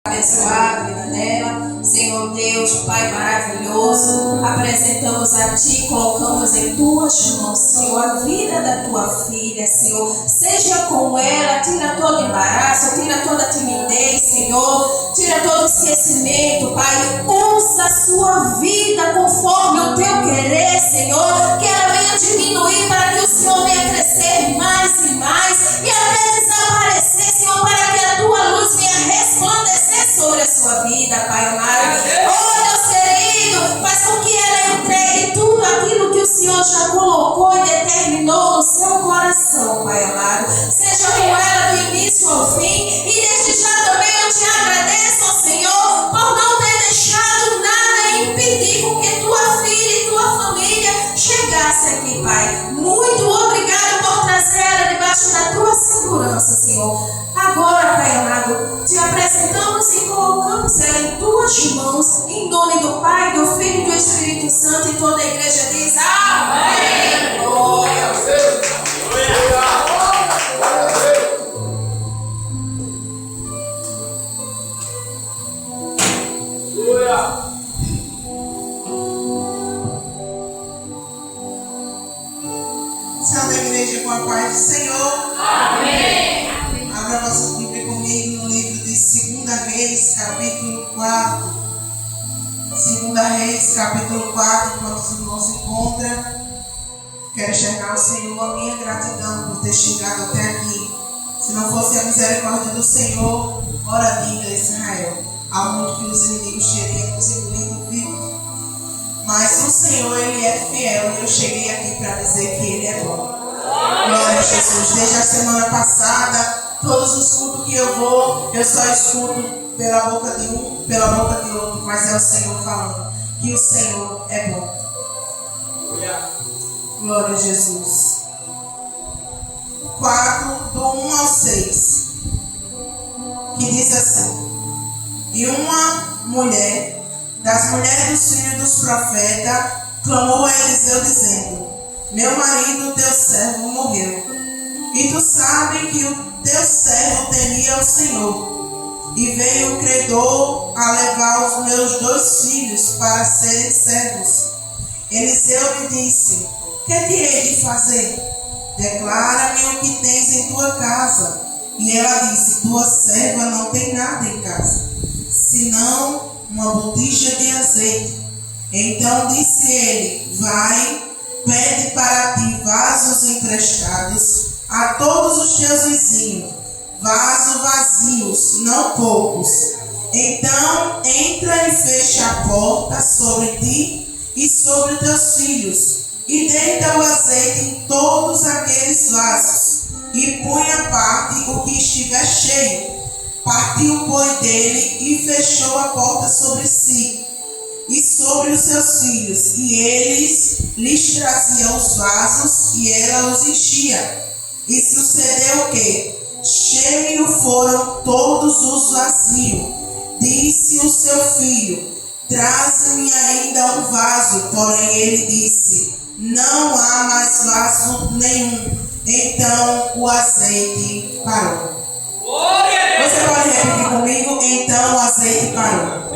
Abençoar a vida dela, Senhor Deus, Pai maravilhoso, apresentamos a Ti, colocamos em Tuas mãos, Senhor, a vida da Tua filha, Senhor, seja com ela, tira todo embaraço, tira toda timidez, Senhor, tira todo esquecimento, Pai, usa a sua vida conforme o Teu querer, Senhor, que ela venha diminuir para que o Senhor venha crescer mais e mais, e ela venha desaparecer, Senhor, para que a Tua luz venha resplandecer sobre a sua vida, Pai amado. Oh, Deus querido, faz com que ela entregue tudo aquilo que o Senhor já colocou e determinou no seu coração, Pai amado. Seja com ela do início ao fim. E desde já também eu te agradeço, ó Senhor, por não ter deixado nada impedir com que tua filha e tua família chegasse aqui, Pai. Muito obrigado por trazer ela debaixo da tua segurança, Senhor. Agora, Pai amado, te apresentamos e colocamos ela em tuas mãos, em nome do Pai, do Filho e do Espírito Santo, e toda a igreja diz amém. Glória a Deus. Salve a igreja com a paz do Senhor. Amém. Abra vossa Bíblia comigo no livro de 2 Reis, capítulo 4. 2 Reis, capítulo 4, enquanto os irmãos se encontram. Quero enxergar o Senhor, a minha gratidão por ter chegado até aqui. Se não fosse a misericórdia do Senhor, ora diga Israel, há muito que os inimigos teriam nos engolido vivos. Mas o Senhor, Ele é fiel, e eu cheguei aqui para dizer que Ele é bom. Glória a Jesus. Desde a semana passada, todos os cultos que eu vou, eu só escuto pela boca de um, pela boca de outro, mas é o Senhor falando que o Senhor é bom. Glória a Jesus. 4, do 1 ao 6, que diz assim: E uma mulher das mulheres dos filhos dos profetas clamou a Eliseu dizendo: Meu marido, teu servo, morreu, e tu sabes que o teu servo temia o Senhor, e veio o credor a levar os meus 2 filhos para serem servos. Eliseu lhe disse: Que te hei de fazer? Declara-me o que tens em tua casa. E ela disse: Tua serva não tem nada em casa, senão uma botija de azeite. Então disse ele: Vai, pede para ti vasos emprestados a todos os teus vizinhos, vasos vazios, não poucos. Então entra e fecha a porta sobre ti e sobre teus filhos, e deita o azeite em todos aqueles vasos, e põe à parte o que estiver cheio. Partiu, pois, dele e fechou a porta sobre si e sobre os seus filhos, e eles lhes traziam os vasos, e ela os enchia. E sucedeu que, cheio foram todos os vazios. Disse o seu filho: Traze-me ainda um vaso. Porém ele disse: Não há mais vaso nenhum. Então o azeite parou. Você pode repetir comigo? Então o azeite parou.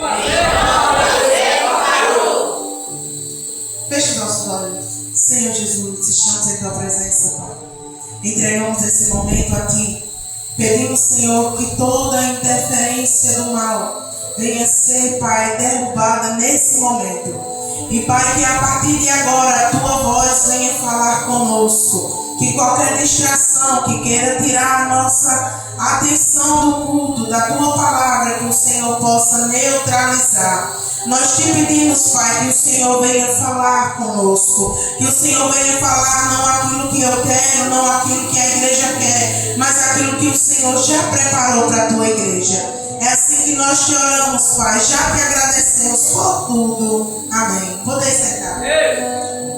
Feche os nossos olhos. Senhor Jesus, estamos em tua presença, Pai. Entregamos esse momento a ti. Pedimos, Senhor, que toda interferência do mal venha ser, Pai, derrubada nesse momento. E, Pai, que a partir de agora a tua voz venha falar conosco. Que qualquer distração que queira tirar a nossa atenção do culto, da tua palavra, que o Senhor possa neutralizar. Nós te pedimos, Pai, que o Senhor venha falar conosco. Que o Senhor venha falar não aquilo que eu quero, não aquilo que a igreja quer, mas aquilo que o Senhor já preparou para a tua igreja. É assim que nós te oramos, Pai, já te agradecemos por tudo. Amém. Poder sentar.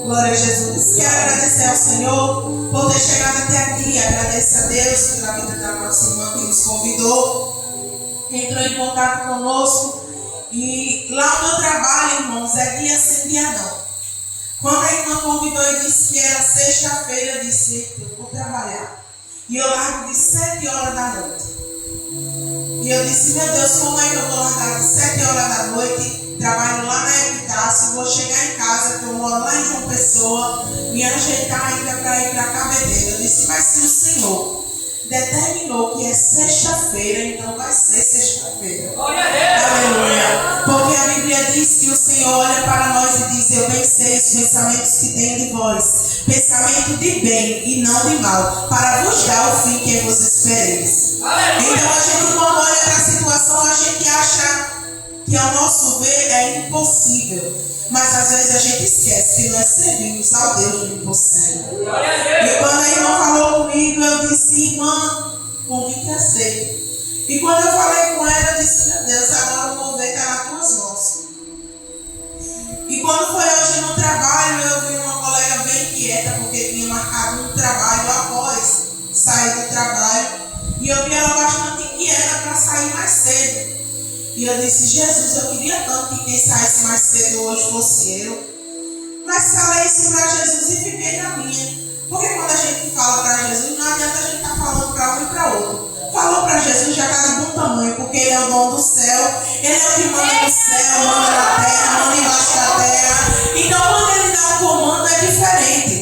Glória a Jesus. Quero agradecer ao Senhor por ter chegado até aqui. Agradeço a Deus pela vida da nossa irmã que nos convidou, que entrou em contato conosco. E lá no meu trabalho, irmãos, é dia sim, dia não. Quando a irmã convidou e disse que era sexta-feira, eu disse: Eu vou trabalhar. E eu largo de 7 horas da noite. E eu disse, meu Deus, como é que eu vou largar de 7 horas da noite, trabalho lá na Epitácio, vou chegar em casa, que eu moro lá em João Pessoa, me ajeitar ainda para ir para a Cabedelo. Eu disse, mas se o Senhor determinou que é sexta-feira, então vai ser sexta-feira. Aleluia. Porque a Bíblia diz que o Senhor olha para nós e diz, eu bem sei os pensamentos que tenho de vós, pensamento de bem e não de mal, para vos dar o fim que vos espereis. Então a gente, quando olha para a situação, a gente acha que ao nosso ver é impossível. Mas às vezes a gente esquece que nós servimos ao Deus do impossível. E quando a irmã falou comigo, eu disse, irmã, convite aceito. E quando eu falei com ela, eu disse, meu Deus, agora o mover está nas tuas mãos. E quando foi hoje no trabalho, eu vi uma colega bem quieta, porque tinha marcado um trabalho após sair do trabalho. E eu vi ela bastante inquieta para sair mais cedo. E eu disse, Jesus, eu queria tanto que quem saísse mais cedo hoje fosse eu. Mas falei isso para Jesus e fiquei na minha. Porque quando a gente fala para Jesus, não adianta a gente estar falando para um e para outro. Falou para Jesus, já está de bom tamanho, porque Ele é o dono do céu. Ele é o que manda no céu, manda na terra, manda embaixo da terra. Então quando Ele dá um comando é diferente.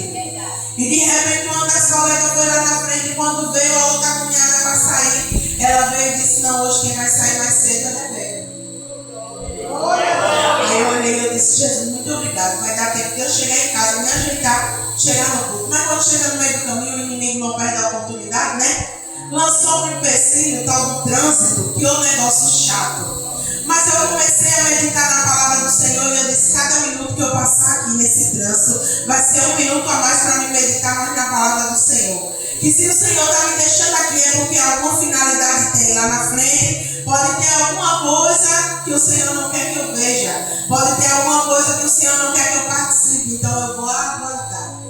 E de repente uma das colegas foi lá na frente e quando veio a outra cunhada para sair, ela veio e disse, não, hoje quem vai sair mais cedo é a Rebeca. Aí eu olhei e eu disse, Jesus, muito obrigado. Vai dar tempo de eu chegar em casa, me ajeitar, chegar no culto. Mas quando chega no meio do caminho, o inimigo não perde a oportunidade, né? Lançou um empecilho, tal do trânsito, que é um negócio chato. Mas eu comecei a meditar na palavra do Senhor e eu disse, cada minuto que eu passar aqui nesse trânsito, vai ser um minuto a mais para me meditar mais na palavra do Senhor. Que se o Senhor está me deixando aqui é porque alguma finalidade tem lá na frente. Pode ter alguma coisa que o Senhor não quer que eu veja. Pode ter alguma coisa que o Senhor não quer que eu participe. Então eu vou aguardar.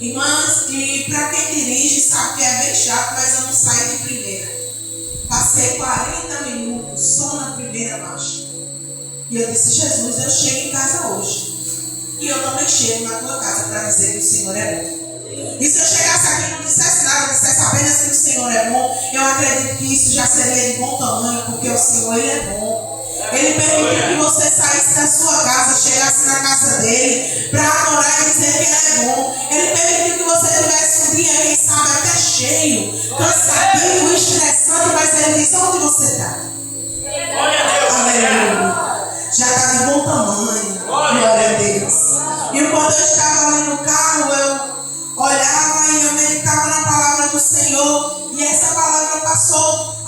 Irmãs, e para quem dirige sabe que é bem chato, mas eu não saí de primeira. Passei 40 minutos só na primeira marcha. E eu disse, Jesus, eu chego em casa hoje. E eu também chego na tua casa para dizer que o Senhor é bom. E se eu chegasse aqui e não dissesse nada, dissesse apenas que o Senhor é bom, eu acredito que isso já seria de bom tamanho, porque o Senhor, Ele é bom. Ele permitiu que você saísse da sua casa, chegasse na casa dele, para adorar e dizer que Ele é bom. Ele permitiu que você tivesse um dia, quem sabe, até cheio, cansativo, estressante, mas Ele disse, onde você está? Aleluia. Já está de bom tamanho. Glória a Deus. E quando eu estava ali no carro, eu olhava e eu meditava na palavra do Senhor. E essa palavra passou.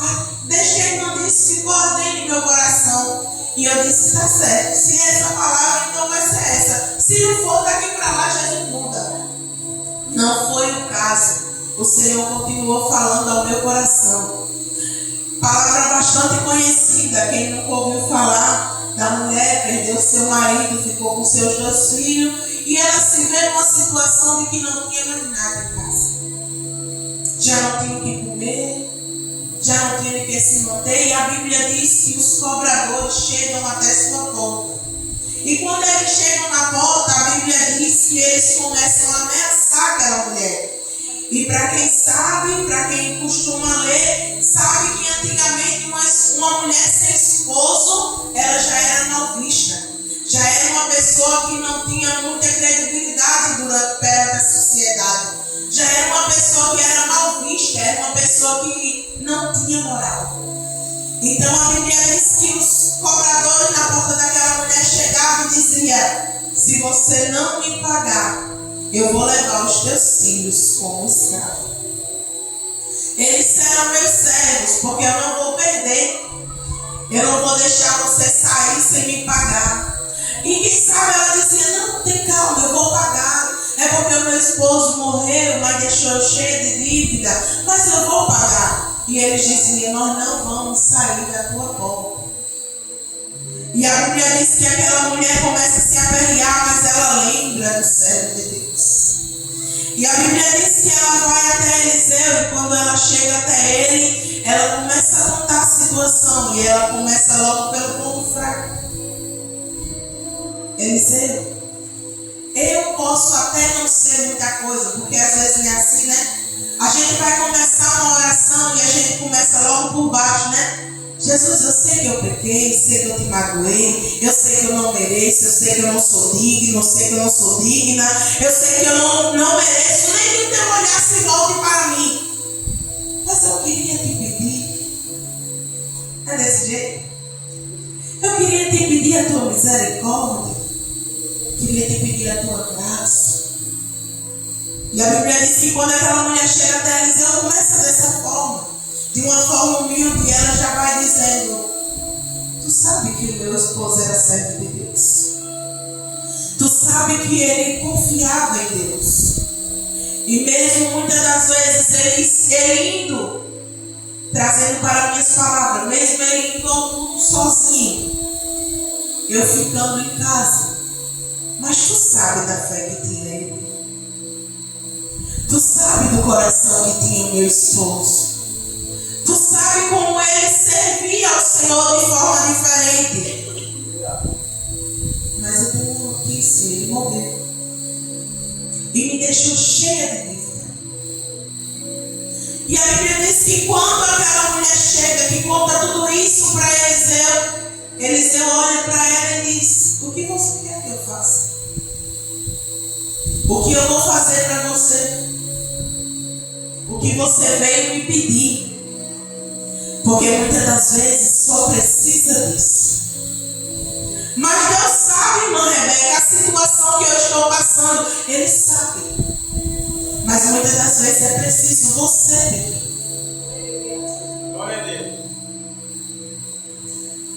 Desde que a irmã disse, ficou ardendo em meu coração. E eu disse, está certo. Se é essa palavra, então vai ser essa. Se não for daqui para lá, Jesus muda. Não foi o caso. O Senhor continuou falando ao meu coração. Palavra bastante conhecida. Quem nunca ouviu falar da mulher, perdeu seu marido, ficou com seus 2 filhos. E ela se vê numa situação de que não tinha mais nada em casa. Já não tinha o que comer, já não tinha de que se manter. E a Bíblia diz que os cobradores chegam até sua porta. E quando eles chegam na porta, a Bíblia diz que eles começam a ameaçar aquela mulher. E para quem sabe, para quem costuma ler, sabe que antigamente uma mulher sem esposo, ela já era mal vista. Já era uma pessoa que não tinha muita credibilidade perante a sociedade. Já era uma pessoa que era mal vista, era uma pessoa que não tinha moral. Então a Bíblia diz que os cobradores na porta daquela mulher chegavam e diziam, se você não me pagar, eu vou levar os teus filhos como escravo. Eles serão meus servos, porque eu não vou perder. Eu não vou deixar você sair sem me pagar. E quem sabe ela dizia, não, tem calma, eu vou pagar. É porque o meu esposo morreu, mas deixou eu cheio de dívida. Mas eu vou pagar. E eles diziam, nós não vamos sair da tua porta. E a Bíblia diz que aquela mulher começa a se aperrear, mas ela lembra do servo de Deus. E a Bíblia diz que ela vai até Eliseu e quando ela chega até ele, ela começa a contar a situação e ela começa logo pelo ponto fraco. Eliseu, eu posso até não ser muita coisa, porque às vezes é assim, né? A gente vai começar uma oração e a gente começa logo por baixo, né? Jesus, eu sei que eu pequei, sei que eu te magoei, eu sei que eu não mereço, eu sei que eu não sou digno, eu sei que eu não sou digna, eu sei que eu não mereço nem que o teu olhar se volte para mim. Mas eu queria te pedir. É desse jeito? Eu queria te pedir a tua misericórdia, queria te pedir a tua graça. E a Bíblia diz que quando aquela mulher chega até Eliseu, começa dessa forma. De uma forma humilde, ela já vai dizendo: tu sabe que o meu esposo era servo de Deus. Tu sabe que ele confiava em Deus. E mesmo muitas das vezes ele indo, trazendo para minhas palavras, mesmo ele indo ao mundo sozinho, eu ficando em casa. Mas tu sabe da fé que tinha em mim. Tu sabe do coração que tinha o meu esposo. Tu sabe como ele servia ao Senhor de forma diferente. Mas eu tenho uma notícia, ele morreu. E me deixou cheia de dívida. E a Bíblia diz que quando aquela mulher chega, que conta tudo isso para Eliseu, Eliseu olha para ela e diz: o que você quer que eu faça? O que eu vou fazer para você? O que você veio me pedir? Porque muitas das vezes só precisa disso. Mas Deus sabe, irmã Rebeca, a situação que eu estou passando. Ele sabe. Mas muitas das vezes é preciso você pedir. Glória a Deus.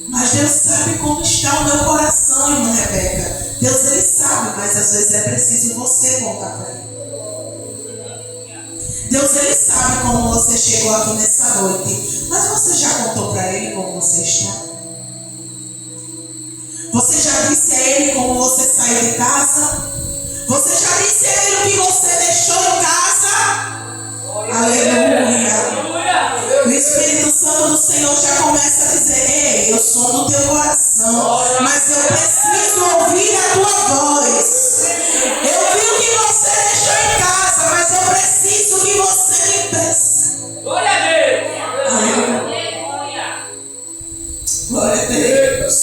Mas Deus sabe como está o meu coração, irmã Rebeca. Deus, Ele sabe, mas às vezes é preciso você contar para Ele. Deus, Ele sabe como você chegou aqui nessa noite. Mas você já contou para Ele como você está? Você já disse a Ele como você saiu de casa? Você já disse a Ele o que você deixou em casa? Aleluia! O Espírito Santo do Senhor já começa a dizer: ei, eu sou do teu coração, mas eu preciso ouvir a tua voz. Eu vi o que você deixou em casa, mas eu preciso que você me peça. Glória a Deus. Aleluia. Glória a Deus.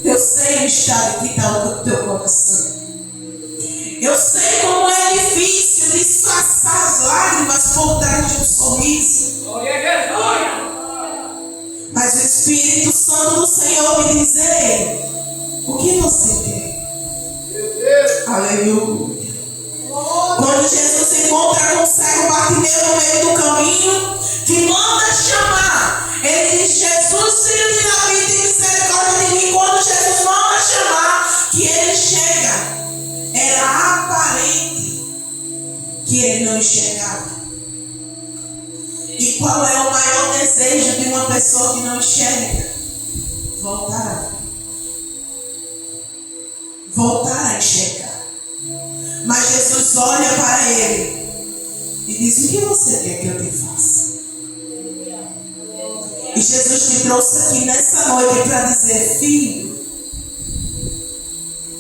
Eu sei o estado que está o teu coração. Eu sei como é difícil disfarçar as lágrimas por trás de um sorriso. Glória a Deus. Mas o Espírito Santo do Senhor me diz: ei, o que você quer? Aleluia. Quando Jesus se encontra com o cego Bartimeu no meio do caminho, que manda chamar, ele diz: Jesus, filho de Davi, tem misericórdia de mim. Quando Jesus manda chamar, que ele chega, era aparente que ele não enxergava. E qual é o maior desejo de uma pessoa que não enxerga? Voltar a ver. Voltar a enxergar. Mas Jesus olha para ele e diz: o que você quer que eu te faça? E Jesus te trouxe aqui nessa noite para dizer: filho,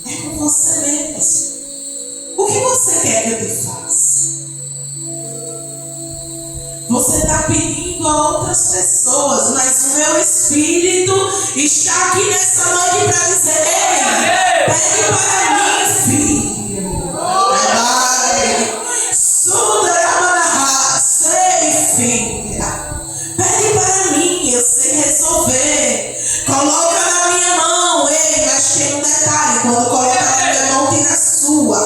é com você mesmo. O que você quer que eu te faça? Você está pedindo a outras pessoas, mas o meu Espírito está aqui nessa noite para dizer: ei, pede para mim, filho. Filha, pede para mim, eu sei resolver. Coloca na minha mão, ei, mas tem um detalhe: quando coloca na minha mão, tem na sua.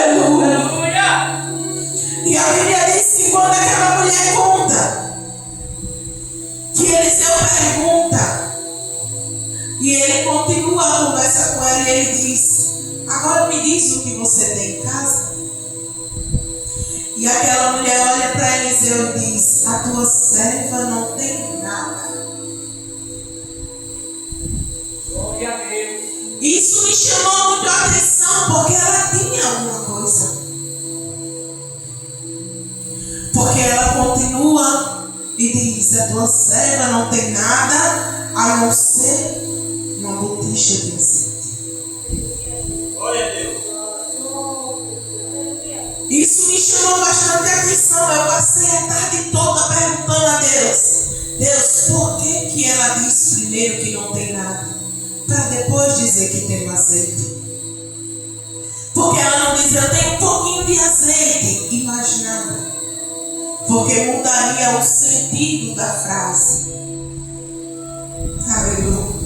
Aleluia. E a Bíblia diz que quando aquela mulher conta, que Eliseu pergunta, e ele continua a conversa com ela, e ele diz: agora me diz o que você tem em casa. E aquela mulher olha para Eliseu e diz: a tua serva não tem nada. Glória a Deus. Isso me chamou muito a atenção, porque ela tinha alguma coisa. Porque ela continua e diz: a tua serva não tem nada a não ser uma botija de azeite. Isso me chamou bastante atenção. Eu passei a tarde toda perguntando a Deus: Deus, por que ela diz primeiro que não tem nada, para depois dizer que tem azeite? Porque ela não diz, eu tenho um pouquinho de azeite e mais nada? Porque mudaria o sentido da frase. Aleluia.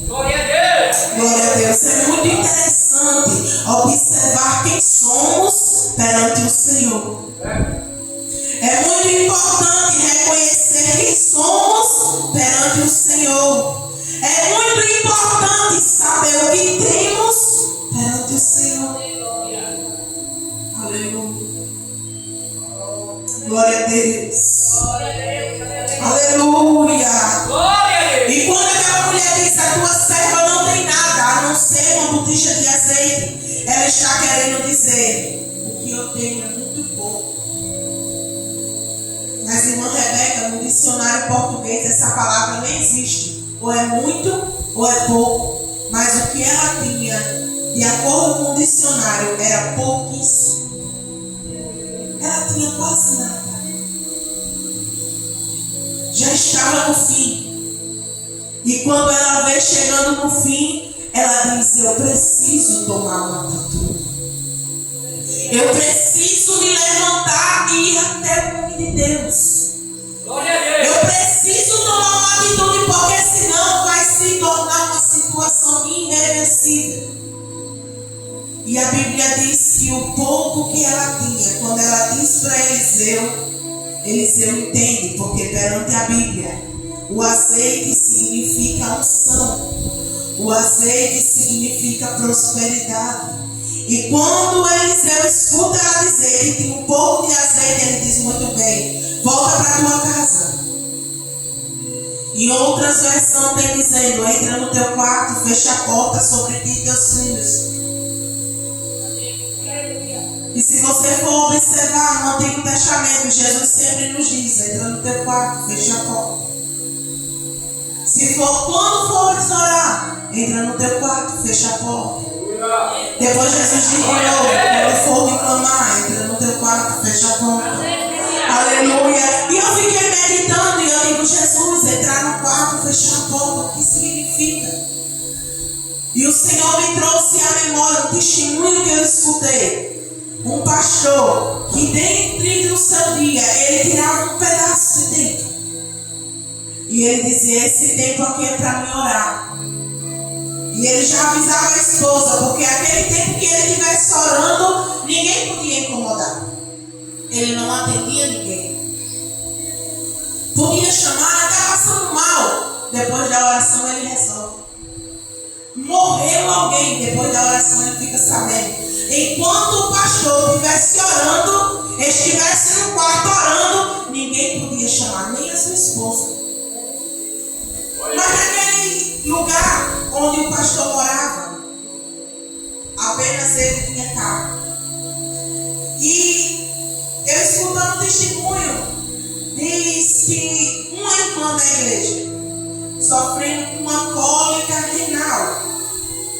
Glória a Deus. Glória a Deus. É muito interessante observar quem somos perante o Senhor. É muito importante reconhecer quem somos perante o Senhor. É muito importante saber o que temos perante o Senhor. Aleluia. Glória a Deus. Aleluia. Glória a Deus. E quando aquela mulher diz, a tua serva não tem nada a não ser uma botija de azeite, ela está querendo dizer, o que eu tenho é muito pouco. Mas, irmã Rebeca, no dicionário português, essa palavra nem existe. Ou é muito ou é pouco. Mas o que ela tinha, de acordo com o dicionário, era pouquíssimo. Ela tinha quase nada. Já estava no fim. E quando ela vê chegando no fim, ela diz, eu preciso tomar uma atitude. Eu preciso me levantar e ir até o nome de Deus. Glória a Deus. Eu preciso tomar uma atitude, porque senão vai se tornar uma situação irreversível. E a Bíblia diz que o pouco que ela tinha, quando ela diz para Eliseu entende, porque perante a Bíblia, o azeite significa unção. O azeite significa prosperidade. E quando Eliseu escuta ela dizer que tem um pouco de azeite, ele diz, muito bem, volta para a tua casa. Em outras versões tem dizendo, entra no teu quarto, fecha a porta sobre ti e teus filhos. E se você for observar no Antigo Testamento, Jesus sempre nos diz, entra no teu quarto, fecha a porta. Se for quando fores orar, entra no teu quarto, fecha a porta. Depois Jesus diz de novo, quando for me clamar, entra no teu quarto, fecha a porta. Aleluia. E eu fiquei meditando e eu digo, Jesus, entrar no quarto, fechar a porta, o que significa? E o Senhor me trouxe à memória um testemunho que eu escutei. Um pastor que dentro do seu dia, ele tirava um pedaço de tempo. E ele dizia, esse tempo aqui é para me orar. E ele já avisava a esposa, porque aquele tempo que ele estivesse orando, ninguém podia incomodar. Ele não atendia ninguém. Podia chamar até passando mal. Depois da oração ele resolve. Morreu alguém, depois da oração ele fica sabendo. Enquanto o pastor estivesse orando, estivesse no quarto orando, ninguém podia chamar, nem a sua esposa. Mas naquele lugar onde o pastor morava, apenas ele tinha carro. E eu escutando o testemunho, diz que uma irmã da igreja, sofrendo com uma cólica renal,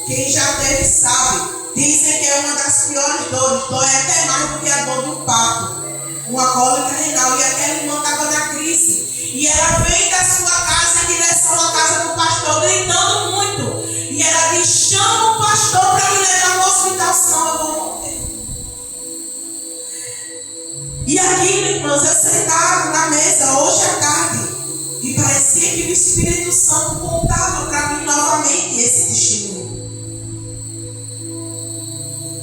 quem já teve sabe, dizem que é uma das piores dores, dói até mais do que a dor do parto. Uma cólica renal. E aquela irmã estava na crise. E ela vem da sua casa em direção à casa do pastor, gritando muito. E ela diz, chama o pastor para me levar no hospital, senão eu vou morrer. E aquilo, irmãos, eu sentado na mesa hoje à tarde. E parecia que o Espírito Santo contava para mim novamente esse testemunho.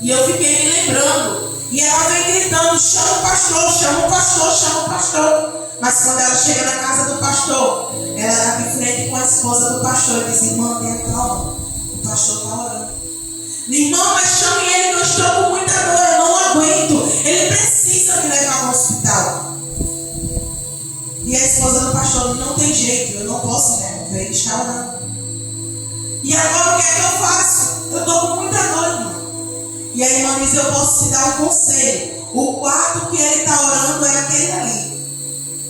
E eu fiquei me lembrando. E ela vem gritando, chama o pastor, chama o pastor, chama o pastor. Mas quando ela chega na casa do pastor, ela dá de frente com a esposa do pastor e diz, irmã, tenha calma, o pastor está orando. Irmã, mas chame ele, eu estou com muita dor, eu não aguento. Ele precisa me levar no hospital. E a esposa do pastor, não tem jeito, eu não posso remover, ele está orando. E agora o que é que eu faço? Eu estou com muita dor, irmã. E a irmã diz, eu posso te dar um conselho. O quarto que ele está orando é aquele ali.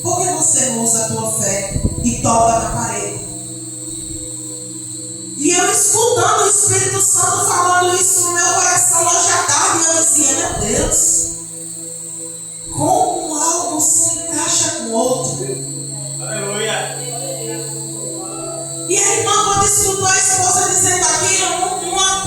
Por que você não usa a tua fé e toca na parede? E eu escutando o Espírito Santo falando isso no meu coração hoje à tarde, eu dizia, meu Deus, irmã, quando escutou a esposa dizendo aquilo,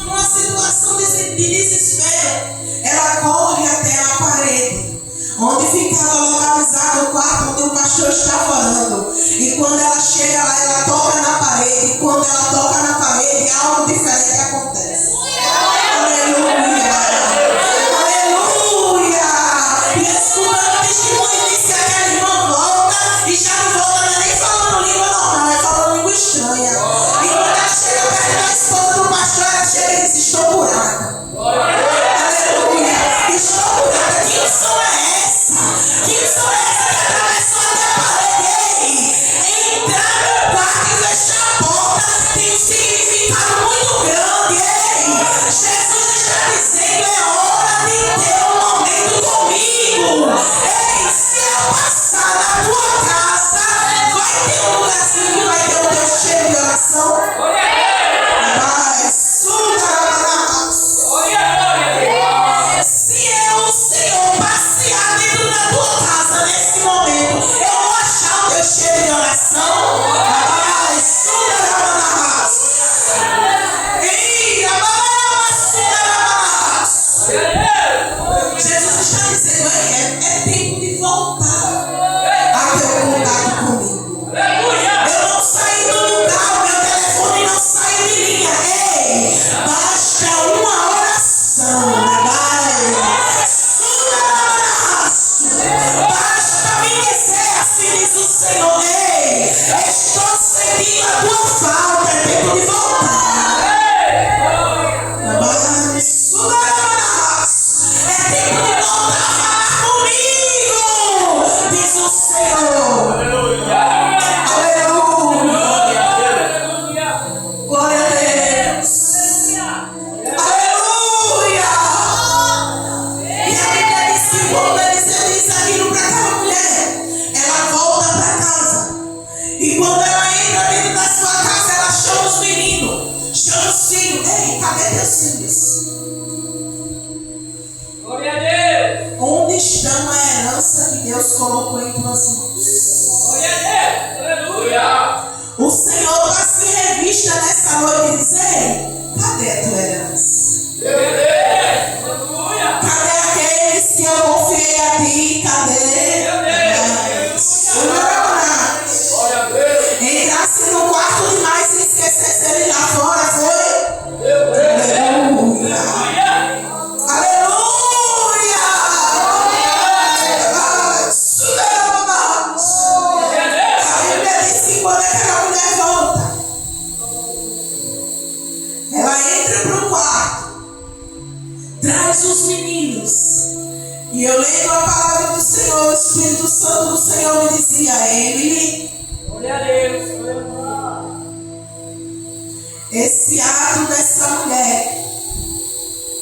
numa situação de desespero, ela corre até a parede, onde ficava localizado o quarto onde o pastor estava orando. E quando ela chega lá, ela toca na parede. E quando ela toca na parede, algo diferente acontece. Aleluia! Aleluia! E escutando o testemunho, diz que aquela irmã volta e já não volta nem falando língua normal, é falando língua estranha. E quando ela chega perto da esposa do pastor, ela chega e diz: estou curada. Aleluia! Estou curada. Que unção é essa? Que unção é essa que atravessou até a parede? Ei, entrar no quarto e fechar a porta tem um significado muito grande. Ei, Jesus está dizendo: é hora de ter um momento comigo. Ei, se eu passar na tua casa, vai ter um lugarzinho que vai ter o teu cheiro de oração. Mas, se eu, Senhor, passear dentro da tua casa nesse momento, eu vou achar o teu cheiro de oração. Jesus está dizendo: é tempo de voltar a ter um contato comigo. Eu não saí do lugar, o meu telefone não saiu de linha. Ei, basta uma oração. Basta me dizer, assim diz o Senhor: ei, estou sentindo a tua falta, é tempo de voltar. É tempo de voltar a falar comigo, diz o Senhor. Aleluia. Glória a Deus. Aleluia. E a Bíblia diz que quando Eliseu diz aquilo para aquela mulher, ela volta para casa. E quando ela entra dentro da sua casa, ela chama os meninos, chama os filhos. Ei, cadê teus filhos? Glória a Deus. Onde está a herança que Deus colocou em tuas mãos? Glória a Deus. Aleluia. O Senhor está se revista nessa noite e diz: ei, cadê a tua herança? Aleluia. Cadê aqueles que eu confiei a ti? Cadê? Glória a Deus. Entrasse no quarto demais e esquecesse ele lá fora, foi? Aleluia. Aleluia. A Bíblia diz que quando aquela mulher volta, ela entra para o quarto, traz os meninos. E eu lendo a palavra do Senhor, o Espírito Santo do Senhor me dizia: Emily, Glória a Deus. esse ato dessa mulher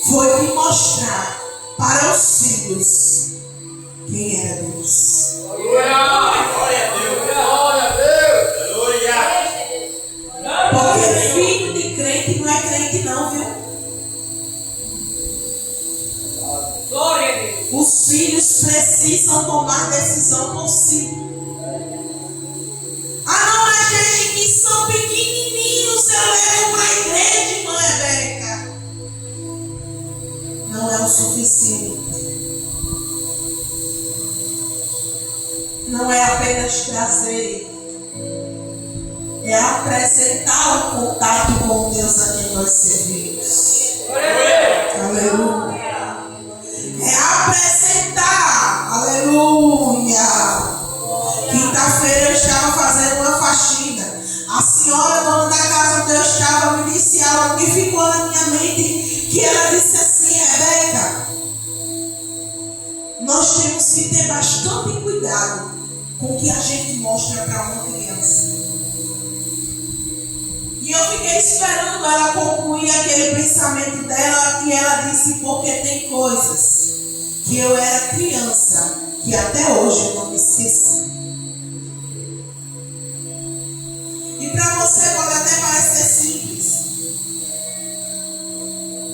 foi de mostrar para os filhos quem era Deus. Glória a Deus. Glória a Deus. Aleluia. Porque filho de crente não é crente não, viu? Glória a Deus. Os filhos precisam tomar decisão por si. Ah, não, mas desde que são pequenininhos eu levo para a igreja, irmã Rebeca. Não é o suficiente. Não é apenas trazer. É apresentar o contato com o Deus a quem nós servimos. Aleluia. É apresentar. Aleluia. Quinta-feira eu estava fazendo uma faxina. A senhora, dona da casa onde eu estava, me disse algo que ficou na minha mente. Que ela disse assim: Rebeca, nós temos que ter bastante cuidado com o que a gente mostra para uma criança. E eu fiquei esperando ela concluir aquele pensamento dela. E ela disse: porque tem coisas que eu era criança que até hoje eu não me esqueci. E para você pode até parecer simples,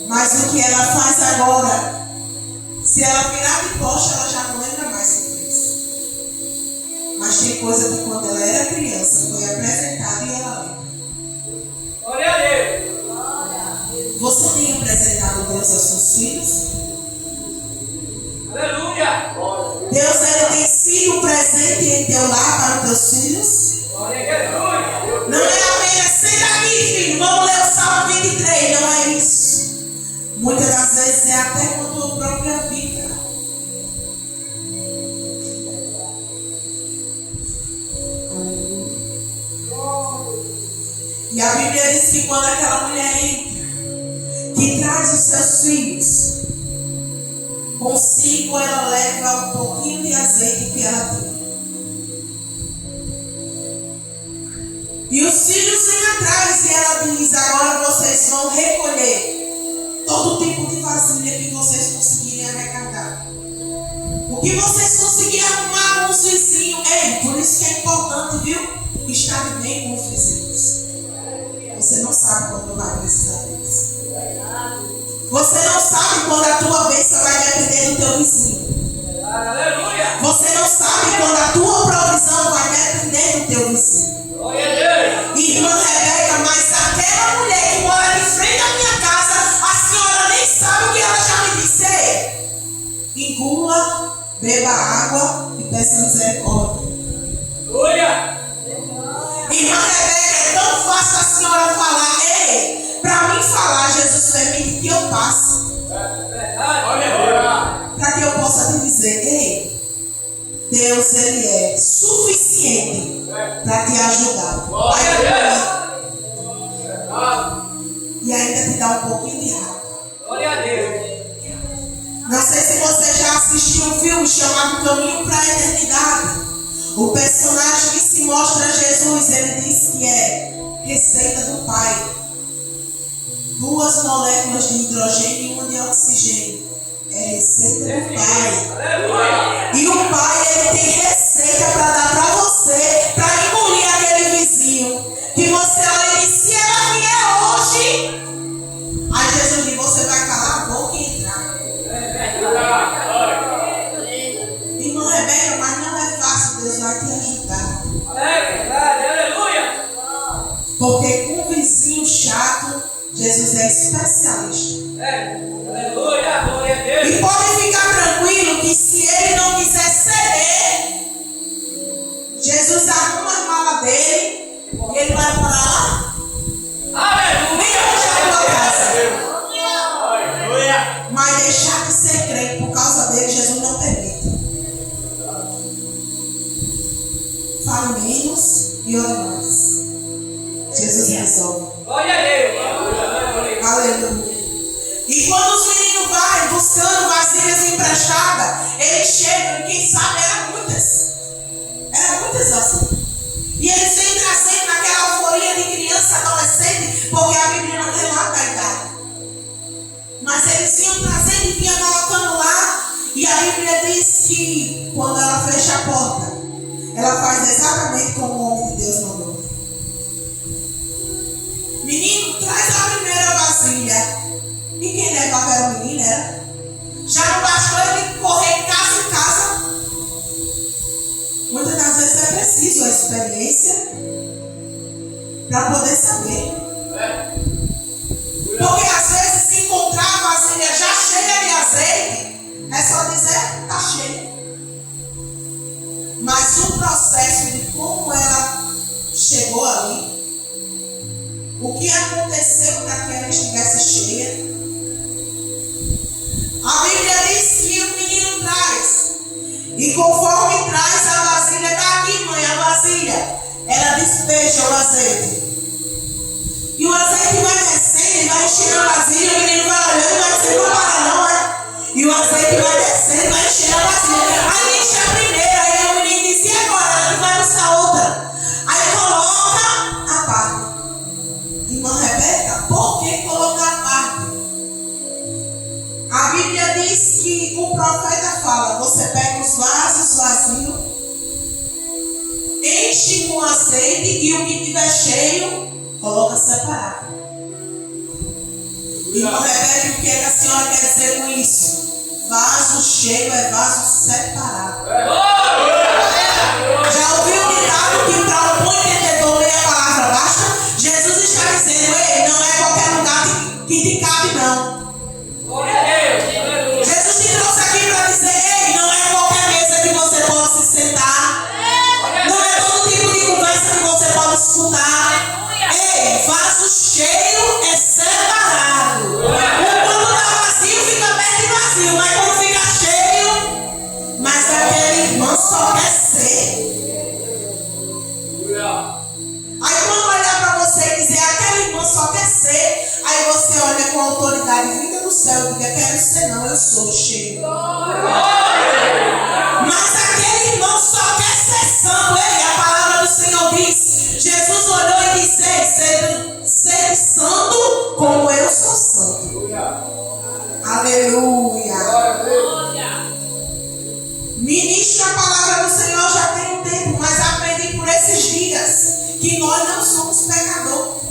mas o que ela faz agora, se ela virar de costa, ela já não lembra mais o que fez. Mas tem coisa que quando ela era criança foi apresentada e ela lembra. Deus aos seus filhos? Aleluia. Deus, ele tem sido presente em teu lar para os teus filhos? Não é apenas, senta aqui, filho, vamos ler o Salmo 23, não é isso. Muitas das vezes é até com a tua própria vida. E a Bíblia diz que quando aquela mulher entra, que traz os seus filhos, consigo ela leva um pouquinho de azeite que ela tem. E os filhos vêm atrás e ela diz: agora vocês vão recolher todo tipo de vasilha que vocês conseguirem arrecadar. O que vocês conseguirem arrumar com os vizinhos. Ei, por isso que é importante, viu? Estar bem com os vizinhos. Você não sabe quando vai precisar deles. Você não sabe quando a tua bênção vai depender do teu vizinho. Aleluia. Você não sabe quando a tua provisão vai depender do teu vizinho. Irmã Rebeca, mas aquela mulher que mora de frente à minha casa, a senhora nem sabe o que ela já me disse. Engula, beba água e peça misericórdia. Aleluia. Irmã Rebeca, é tão fácil a senhora falar. Ei, para mim falar, Jesus permite que eu passe. Para que eu possa te dizer: ei, Deus, ele é suficiente para te ajudar. E ainda te dá um pouquinho de raiva. Glória a Deus. Não sei se você já assistiu um filme chamado Caminho para a Eternidade. O personagem que se mostra Jesus, ele diz que é receita do Pai. 2 moléculas de hidrogênio e 1 de oxigênio. É receita do Pai. Aleluia. E o Pai, ele tem receita para dar para você, para engolir aquele vizinho. Que você olha e diz: se ela vier hoje, aí Jesus diz: você vai calar a boca e entrar. Irmã Rebeca, mas não é fácil, Deus vai te ajudar. É verdade. Aleluia. Porque com o vizinho chato, Jesus é especialista. Aleluia. Glória a Deus. E pode ficar tranquilo que se ele não quiser ceder, Jesus arruma a mala dele e ele vai para lá. Aleluia. Nem deixar a tua casa. Aleluia. Mas deixar de ser crente por causa dele, Jesus não permite. Fale menos e ore mais. Jesus resolve. Glória a Deus. Aleluia. E quando os meninos vão buscando vasilhas emprestadas, eles chegam e quem sabe eram muitas. Eram muitas assim. E eles vêm trazendo naquela euforia de criança, adolescente, porque a Bíblia não relata a idade. Mas eles iam trazendo e vinham colocando lá. E a Bíblia diz que quando ela fecha a porta, ela faz exatamente como o homem de Deus mandou. Menino, traz a primeira vasilha. E quem levava era o menino, era? Já não bastou ele correr casa em casa. Muitas das vezes é preciso a experiência para poder saber. Porque às vezes se encontrar a vasilha já cheia de azeite, é só dizer: está cheia. Mas o processo de como ela chegou ali, o que aconteceu para que ela estivesse cheia. A Bíblia diz que o menino traz. E conforme traz a vasilha, está aqui, mãe, a vasilha. Ela despeja o azeite. E o azeite vai descendo e vai enchendo a vasilha. O menino vai olhando e vai dizendo: não para não, é? E o azeite vai descendo e vai enchendo a vasilha. Aí enche a primeira. Aí o menino diz: e agora? Ele vai buscar outra. Aí coloca a parte. Irmã Rebeca, por que colocar a parte? A Bíblia diz que o profeta fala: você pega os vasos vazios, enche com azeite e o que estiver cheio, coloca separado. Irmã Rebeca, o que é que a senhora quer dizer com isso? Vaso cheio é vaso separado. Já ouviu o ditado que para um bom entendedor ler a palavra basta? Jesus está dizendo: ei, não é qualquer lugar que te cabe, não. irmã só quer ser. Aí quando olhar para você e dizer, aquela irmã só quer ser, aí você olha com a autoridade vinda do céu e diga, quero ser não, eu sou cheio. Mas aquele irmão só quer ser santo. Ei, a palavra do Senhor diz, Jesus olhou e disse, ser santo como eu sou santo. Aleluia. Ministro a palavra do Senhor já tem um tempo, mas aprendi por esses dias que nós não somos pecadores.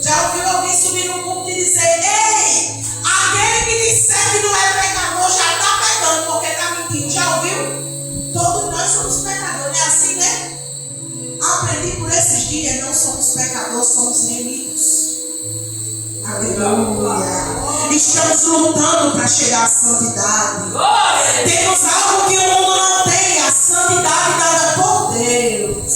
Já ouviu alguém subir no púlpito e dizer, ei, aquele que disser que não é pecador já está pecando porque está mentindo. Já ouviu? Todos nós somos pecadores, é assim, né? Aprendi por esses dias, não somos pecadores, somos remidos. Aleluia. Estamos lutando para chegar à santidade. Temos algo que o mundo não tem, a santidade dada por Deus.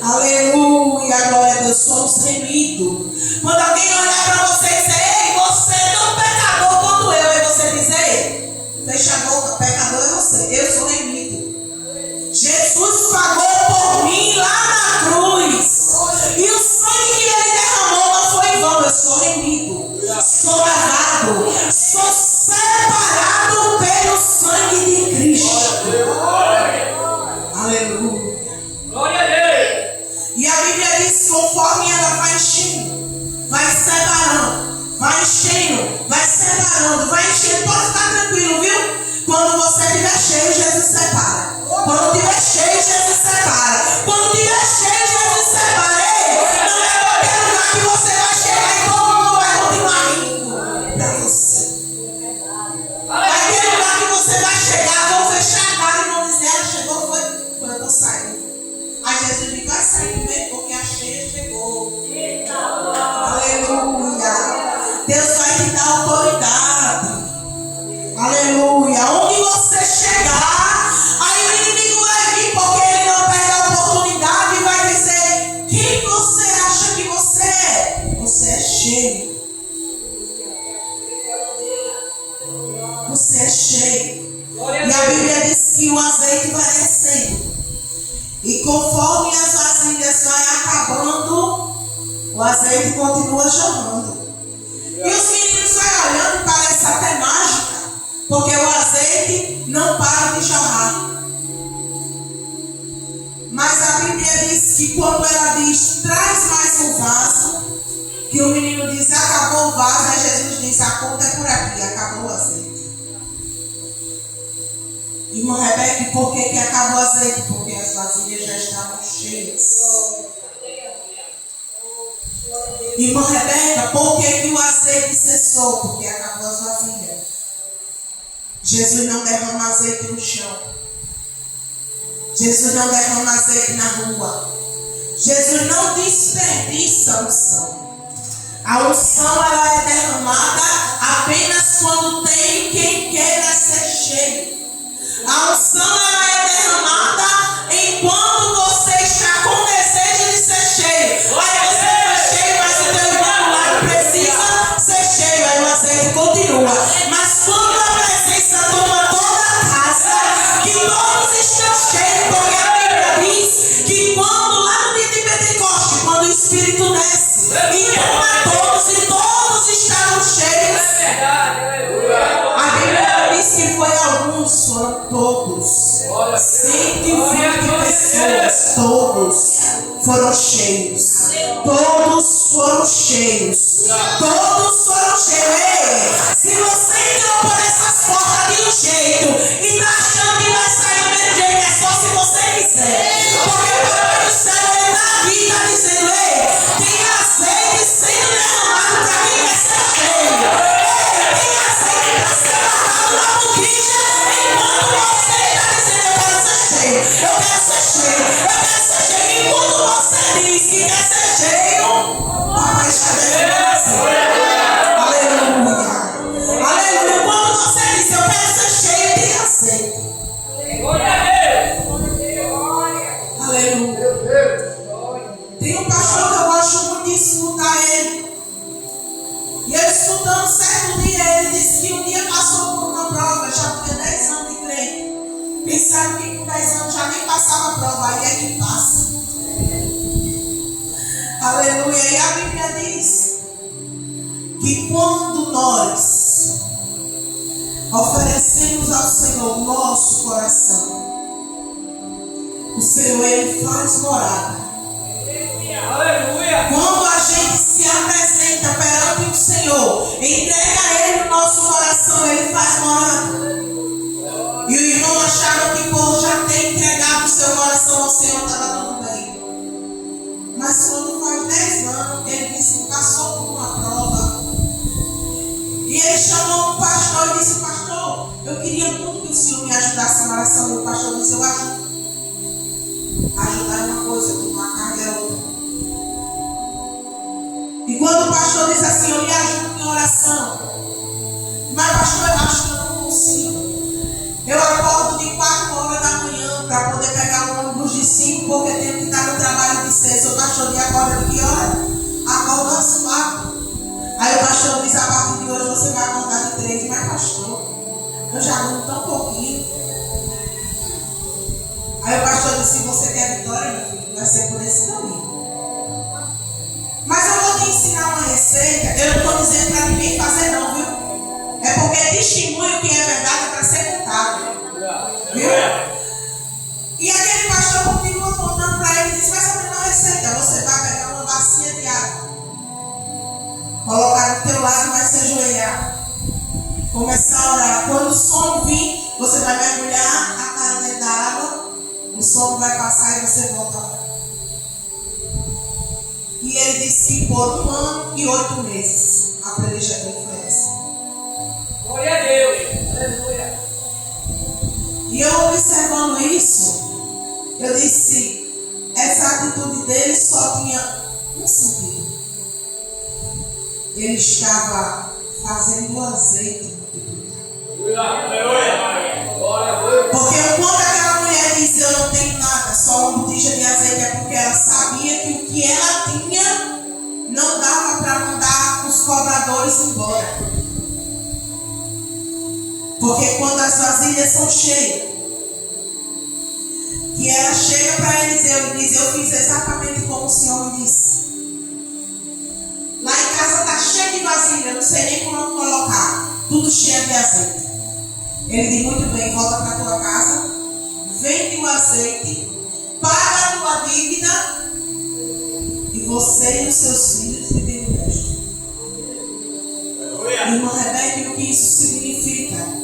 Aleluia, glória a Deus, somos remidos. Quando alguém olhar para você e dizer, ei, você é tão pecador quanto eu, aí você diz, ei, fecha a boca, pecador é você, eu sou remido. Jesus pagou por mim lá na cruz. E o sangue que ele derramou não foi em vão. Eu sou remido, sou lavado, sou separado pelo sangue de Cristo. Aleluia. Glória a Deus. E a Bíblia diz, conforme ela vai enchendo, vai separando, vai enchendo, vai separando, vai enchendo. Pode ficar tranquilo, viu? Quando você estiver cheio, Jesus separa. Quando estiver cheio, Jesus separa. Quando estiver cheio, Jesus separa. Ei, não é qualquer lugar que você vai chegar e todo mundo vai continuar rindo para você. Aquele lugar que você vai chegar, vão fechar a cara e vão dizer, ela chegou, foi quando eu estou saindo. Aí Jesus diz, vai sair mesmo, porque a cheia chegou. Aleluia. Deus vai te dar autoridade. Aleluia. Onde você chegar, aí o inimigo vai vir, porque ele não perde a oportunidade e vai dizer, quem você acha que você é? Você é cheio. Você é cheio. E a Bíblia diz que o azeite vai descendo. E conforme as vasilhas vai acabando, o azeite continua jorrando. E os meninos vão olhando, parece até mágica, porque o azeite não para de jorrar. Mas a Bíblia diz que quando ela diz, traz mais um vaso, que o menino diz, acabou o vaso, aí Jesus diz, a conta é por aqui, acabou o azeite. Irmã Rebeca, por que acabou o azeite? Porque as vasilhas já estavam cheias. Irmã Rebeca, por que o azeite cessou? Porque acabou as vasilhas. Jesus não derrama azeite no chão. Jesus não derrama azeite na rua. Jesus não desperdiça a unção. A unção ela é derramada apenas quando tem quem queira ser cheio. A unção ela é derramada enquanto você está com desejo de ser cheio. Aí você está cheio, mas o teu irmão lá precisa ser cheio. Aí o azeite continua. Mas quando a presença toma toda a casa, que todos estão cheios, porque a Bíblia diz que quando lá no dia de Pentecoste, quando o Espírito desce e toma todos, e todos estavam cheios. A Bíblia diz que foi alguns, foram todos. 120 pessoas, todos foram cheios. Todos foram cheios. Todos foram cheios. Ei, se você entrou por essas portas de um jeito e está achando que vai sair do mesmo jeito, é só se você quiser. Porque o Papai do céu está aqui, está dizendo, ei, tem azeite sendo derramado para quem quer ser cheio. Ei, tem azeite para ser derramado na boquinha enquanto você está dizendo, eu quero ser cheio. Eu quero ser cheio. Eu quero ser cheio. Enquanto você diz que quer ser cheio, Papai está dizendo, aleluia. Aleluia. Quando você diz, eu quero ser cheio, tem azeite. Aleluia. Tem um pastor que eu gosto muito de escutar ele. E eu escutando certo dia, ele disse que um dia passou por uma prova, já tinha 10 anos de crente. Pensaram que com 10 anos já nem passava a prova, aí é que passa. Aleluia. E a Bíblia diz que quando nós oferecemos ao Senhor o nosso coração, o Senhor, Ele faz morada. Aleluia. Quando a gente se apresenta perante o Senhor, entrega a Ele o nosso coração, Ele faz morada. E o irmão achava que por já ter entregado o seu coração ao Senhor estava tudo bem. Mas quando faz 10 anos, ele disse que passou por uma prova. E ele chamou o pastor e disse: pastor, eu queria muito que o senhor me ajudasse na oração. E o pastor disse: eu ajudo. Ajudar é uma coisa, tomar carga é outra. E quando o pastor diz assim: eu lhe ajudo em oração, mas pastor, eu acho que eu não consigo. Eu acordo de 4 horas da manhã para poder pegar o ônibus de 5, porque tenho que estar no trabalho de 6. O pastor diz: acorda de que hora? Acorda às 4. Aí o pastor diz: a partir de hoje você vai acordar de 3. Mas pastor, eu já durmo tão pouquinho. Aí o pastor disse: se você quer vitória, meu filho, vai ser por esse caminho. Mas eu vou te ensinar uma receita. Eu não estou dizendo para ninguém fazer não, viu? É porque testemunho que é verdade é para ser contado. Viu? E aquele pastor continua contando para ele e diz: vai saber uma receita. Você vai pegar uma bacia de água, colocar do teu lado e vai se ajoelhar. Começar a orar. Quando o sono vir, você vai mergulhar a cara dentro da água. O sono vai passar e você volta a orar. E ele disse que por 1 ano e 8 meses a peleja dele foi essa. Glória a Deus. Aleluia. E eu observando isso, eu disse: essa atitude dele só tinha um sentido. Ele estava fazendo o azeite multiplicar. Aleluia. Glória a Deus. Porque enquanto aquela mulher disse: eu não tenho nada, só uma botija de azeite, é porque ela sabia que o que ela tinha não dava para mandar os cobradores embora. Porque quando as vasilhas são cheias, que ela chega para Eliseu e diz: eu fiz exatamente como o Senhor me disse. Lá em casa está cheio de vasilha, eu não sei nem como colocar, tudo cheio de azeite. Ele diz: muito bem, volta para tua casa, vende o azeite, paga a tua dívida e você e os seus filhos vivem o resto. Irmã Rebeca, o que isso significa?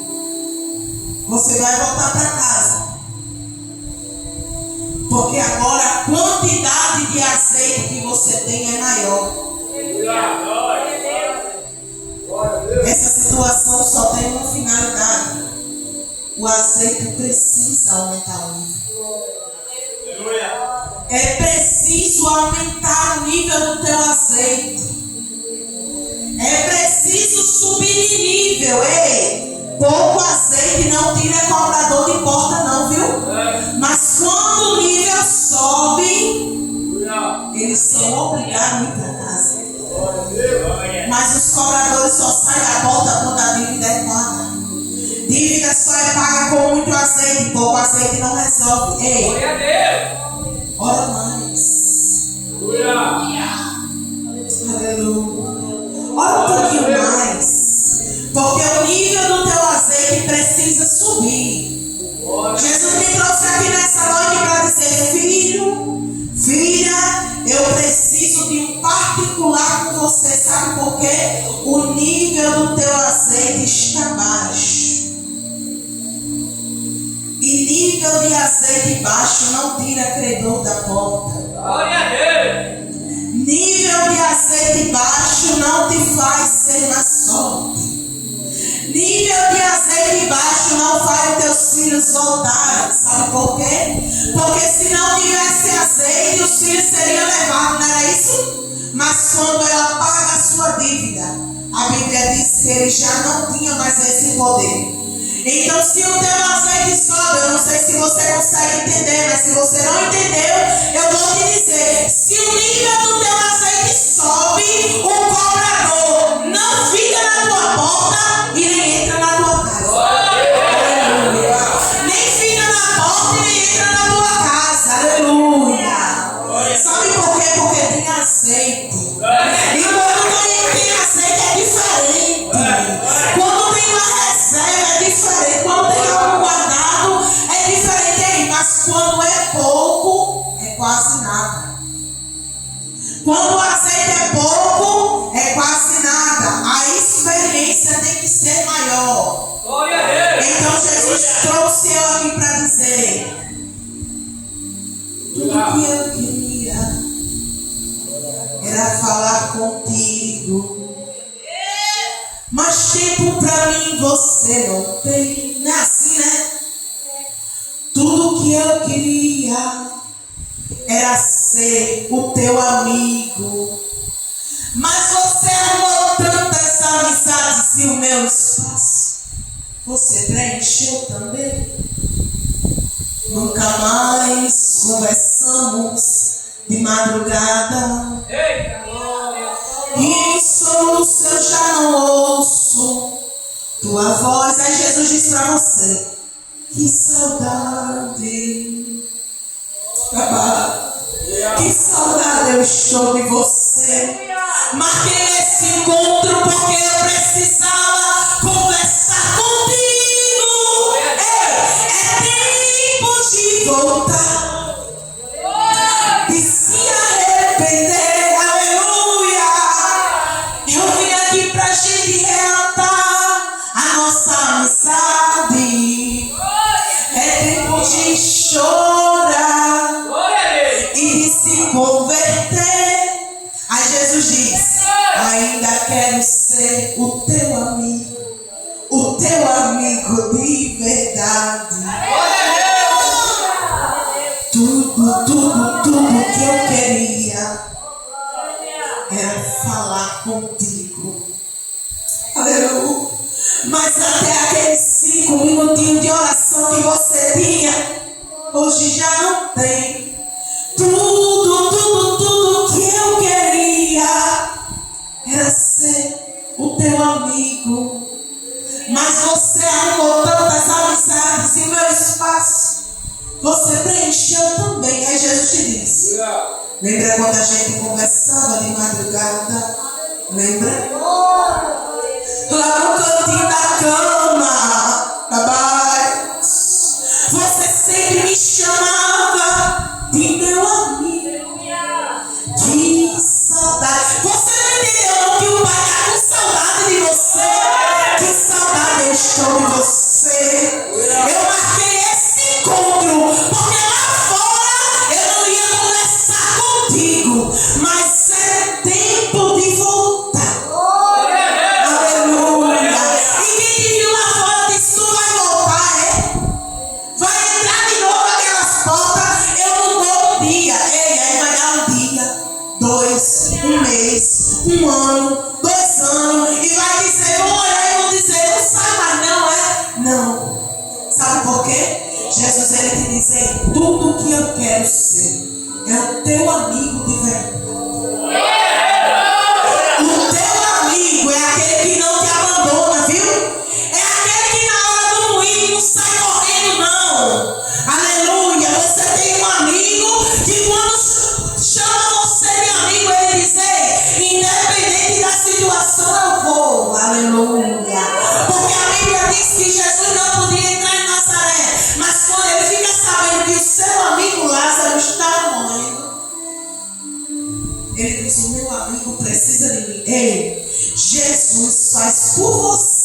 Você vai voltar para casa, porque agora a quantidade de azeite que você tem é maior. Essa situação só tem uma finalidade: o azeite precisa aumentar o nível. É preciso aumentar o nível do teu azeite. É preciso subir de nível. Ei, pouco azeite não tira cobrador de porta não, viu? Mas quando o nível sobe, eles são obrigados a ir para casa. Mas os cobradores só saem da porta quando a dívida é paga. Dívida só é paga com muito azeite. Pouco azeite não resolve. Ei, ora mais. Aleluia. Ora um pouquinho mais, porque o nível do teu azeite precisa subir. Jesus me trouxe aqui nessa noite para dizer: filho, filha, eu preciso de um particular com você. Sabe por quê? O nível do teu azeite está baixo. E nível de azeite baixo não tira credor da porta. Glória a Deus. Nível de azeite baixo não te faz ser mais sorte. Nível de azeite baixo não faz os teus filhos voltarem. Sabe por quê? Porque se não tivesse azeite, os filhos seriam levados, não era isso? Mas quando ela paga a sua dívida, a Bíblia diz que ele já não tinha mais esse poder. Então, se o teu azeite sobe, eu não sei se você consegue entender, mas se você não entendeu, eu vou te dizer: se o nível do teu azeite sobe, o cobrador não fica na tua porta e nem entra na tua casa. Nem fica na quando é pouco, é quase nada. Quando o azeite é pouco, é quase nada. A experiência tem que ser maior. Então Jesus trouxe eu aqui para dizer: tudo que eu queria era falar contigo, mas tempo para mim você não tem. Não é assim, né? Tudo que eu queria era ser o teu amigo, mas você amou tantas amizades e o meu espaço você preencheu também. Nunca mais conversamos de madrugada, e em soluço eu já não ouço tua voz. Aí Jesus diz para você: que saudade, que saudade eu estou de você. Marquei esse encontro porque eu precisava conversar contigo. É tempo de voltar, de se arrepender. Aleluia. Eu vim aqui pra gente relatar a nossa amizade. É tempo de chorar e de se converter. Aí Jesus diz: ainda quero ser o teu amigo de verdade. Tudo que eu queria era falar contigo. Aleluia. Mas até aqueles 5 minutinhos de oração que você tinha, hoje já não tem. Tudo que eu queria era ser o teu amigo, mas você amou tantas amizades e meu espaço você preencheu também. Aí Jesus te disse: lembra quando a gente conversava de madrugada? Lembra? Lá no cantinho da cama, papai, você sempre me chamava de meu amigo. Que saudade. Você não entendeu que o pai está com saudade de você? Que saudade eu estou de você. Eu marquei esse encontro porque lá fora eu não ia conversar contigo, mas é tempo de voltar. Aleluia. E quem te viu lá fora disse: tu vai voltar, vai entrar de novo aquelas portas. Eu não dou um dia. Aí vai dar um dia, 2, um mês, 1 ano, 2 anos, e vai dizer: vou olhar e vou dizer: não sai mais não, Não. Sabe por quê? Jesus, ele te diz: tudo que eu quero ser é o teu amigo de verdade. O teu amigo é aquele que não te abandona, viu? É aquele que na hora do moinho não sai correndo, não. Aleluia. Você tem um amigo que quando chama você de amigo, ele diz: independente da situação eu vou. Aleluia. Porque a Bíblia diz que Jesus não podia entrar em Nazaré, mas quando ele fica sabendo que o seu amigo Lázaro está morrendo, ele diz: o meu amigo precisa de mim. Ei, Jesus faz por você